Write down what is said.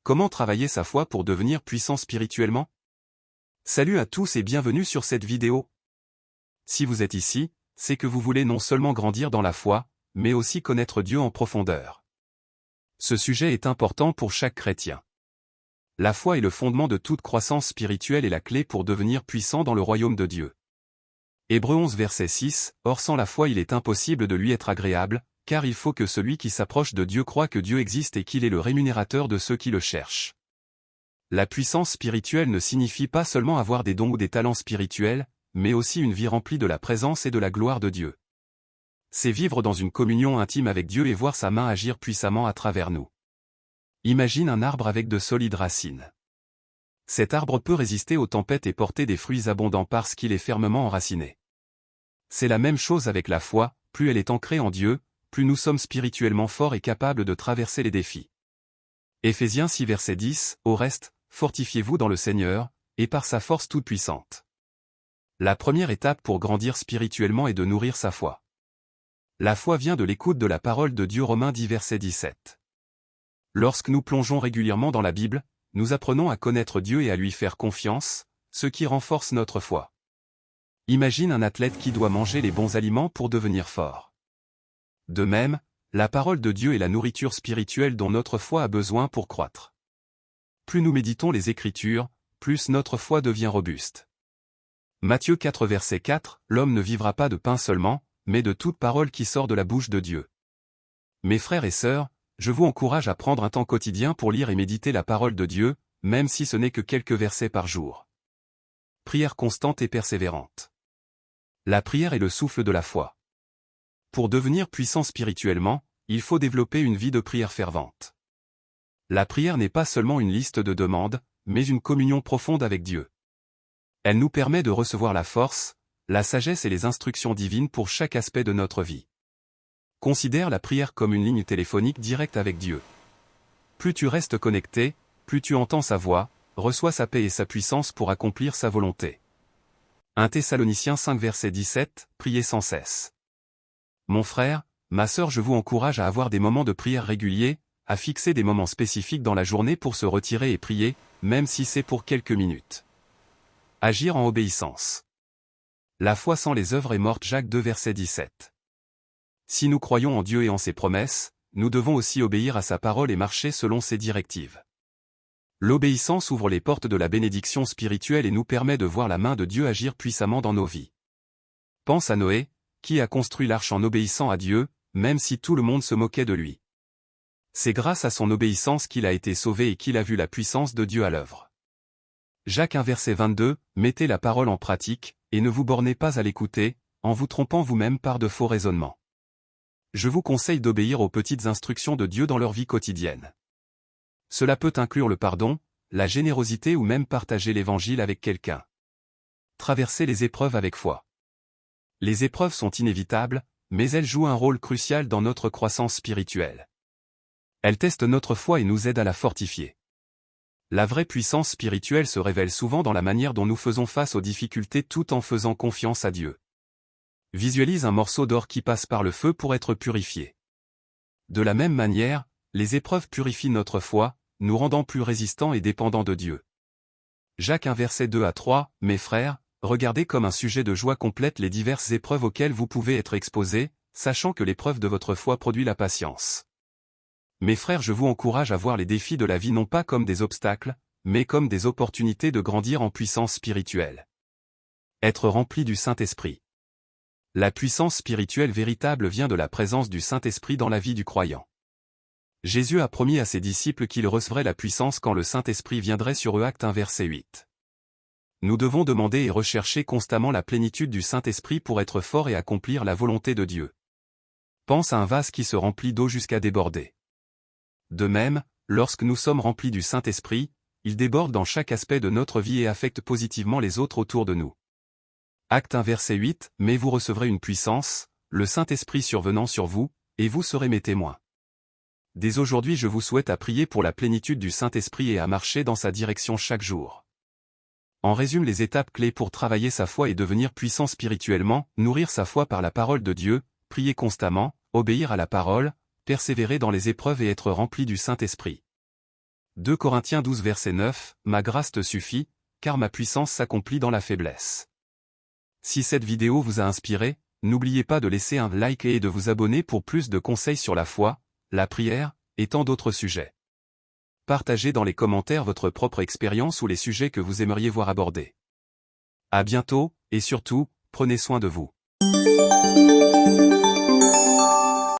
Comment travailler sa foi pour devenir puissant spirituellement? Salut à tous et bienvenue sur cette vidéo. Si vous êtes ici, c'est que vous voulez non seulement grandir dans la foi, mais aussi connaître Dieu en profondeur. Ce sujet est important pour chaque chrétien. La foi est le fondement de toute croissance spirituelle et la clé pour devenir puissant dans le royaume de Dieu. Hébreux 11 verset 6, Or sans la foi il est impossible de lui être agréable, car il faut que celui qui s'approche de Dieu croie que Dieu existe et qu'il est le rémunérateur de ceux qui le cherchent. La puissance spirituelle ne signifie pas seulement avoir des dons ou des talents spirituels, mais aussi une vie remplie de la présence et de la gloire de Dieu. C'est vivre dans une communion intime avec Dieu et voir sa main agir puissamment à travers nous. Imagine un arbre avec de solides racines. Cet arbre peut résister aux tempêtes et porter des fruits abondants parce qu'il est fermement enraciné. C'est la même chose avec la foi, plus elle est ancrée en Dieu, plus nous sommes spirituellement forts et capables de traverser les défis. Éphésiens 6 verset 10, Au reste, fortifiez-vous dans le Seigneur, et par sa force toute puissante. La première étape pour grandir spirituellement est de nourrir sa foi. La foi vient de l'écoute de la parole de Dieu. Romains 10 verset 17. Lorsque nous plongeons régulièrement dans la Bible, nous apprenons à connaître Dieu et à lui faire confiance, ce qui renforce notre foi. Imagine un athlète qui doit manger les bons aliments pour devenir fort. De même, la parole de Dieu est la nourriture spirituelle dont notre foi a besoin pour croître. Plus nous méditons les Écritures, plus notre foi devient robuste. Matthieu 4 verset 4, L'homme ne vivra pas de pain seulement, mais de toute parole qui sort de la bouche de Dieu. Mes frères et sœurs, je vous encourage à prendre un temps quotidien pour lire et méditer la parole de Dieu, même si ce n'est que quelques versets par jour. Prière constante et persévérante. La prière est le souffle de la foi. Pour devenir puissant spirituellement, il faut développer une vie de prière fervente. La prière n'est pas seulement une liste de demandes, mais une communion profonde avec Dieu. Elle nous permet de recevoir la force, la sagesse et les instructions divines pour chaque aspect de notre vie. Considère la prière comme une ligne téléphonique directe avec Dieu. Plus tu restes connecté, plus tu entends sa voix, reçois sa paix et sa puissance pour accomplir sa volonté. 1 Thessaloniciens 5 verset 17, Priez sans cesse. Mon frère, ma sœur, je vous encourage à avoir des moments de prière réguliers, à fixer des moments spécifiques dans la journée pour se retirer et prier, même si c'est pour quelques minutes. Agir en obéissance. La foi sans les œuvres est morte. Jacques 2 verset 17. Si nous croyons en Dieu et en ses promesses, nous devons aussi obéir à sa parole et marcher selon ses directives. L'obéissance ouvre les portes de la bénédiction spirituelle et nous permet de voir la main de Dieu agir puissamment dans nos vies. Pense à Noé, qui a construit l'arche en obéissant à Dieu, même si tout le monde se moquait de lui. C'est grâce à son obéissance qu'il a été sauvé et qu'il a vu la puissance de Dieu à l'œuvre. Jacques 1 verset 22, Mettez la parole en pratique, et ne vous bornez pas à l'écouter, en vous trompant vous-même par de faux raisonnements. Je vous conseille d'obéir aux petites instructions de Dieu dans leur vie quotidienne. Cela peut inclure le pardon, la générosité ou même partager l'évangile avec quelqu'un. Traverser les épreuves avec foi. Les épreuves sont inévitables, mais elles jouent un rôle crucial dans notre croissance spirituelle. Elles testent notre foi et nous aident à la fortifier. La vraie puissance spirituelle se révèle souvent dans la manière dont nous faisons face aux difficultés tout en faisant confiance à Dieu. Visualise un morceau d'or qui passe par le feu pour être purifié. De la même manière, les épreuves purifient notre foi, nous rendant plus résistants et dépendants de Dieu. Jacques 1 verset 2 à 3, Mes frères, regardez comme un sujet de joie complète les diverses épreuves auxquelles vous pouvez être exposés, sachant que l'épreuve de votre foi produit la patience. Mes frères, je vous encourage à voir les défis de la vie non pas comme des obstacles, mais comme des opportunités de grandir en puissance spirituelle. Être rempli du Saint-Esprit. La puissance spirituelle véritable vient de la présence du Saint-Esprit dans la vie du croyant. Jésus a promis à ses disciples qu'il recevrait la puissance quand le Saint-Esprit viendrait sur eux. Actes 1 verset 8. Nous devons demander et rechercher constamment la plénitude du Saint-Esprit pour être forts et accomplir la volonté de Dieu. Pense à un vase qui se remplit d'eau jusqu'à déborder. De même, lorsque nous sommes remplis du Saint-Esprit, il déborde dans chaque aspect de notre vie et affecte positivement les autres autour de nous. Actes 1 verset 8, Mais vous recevrez une puissance, le Saint-Esprit survenant sur vous, et vous serez mes témoins. Dès aujourd'hui je vous souhaite à prier pour la plénitude du Saint-Esprit et à marcher dans sa direction chaque jour. En résume les étapes clés pour travailler sa foi et devenir puissant spirituellement, nourrir sa foi par la parole de Dieu, prier constamment, obéir à la parole, persévérer dans les épreuves et être rempli du Saint-Esprit. 2 Corinthiens 12 verset 9, ma grâce te suffit, car ma puissance s'accomplit dans la faiblesse. Si cette vidéo vous a inspiré, n'oubliez pas de laisser un like et de vous abonner pour plus de conseils sur la foi, la prière, et tant d'autres sujets. Partagez dans les commentaires votre propre expérience ou les sujets que vous aimeriez voir abordés. À bientôt, et surtout, prenez soin de vous.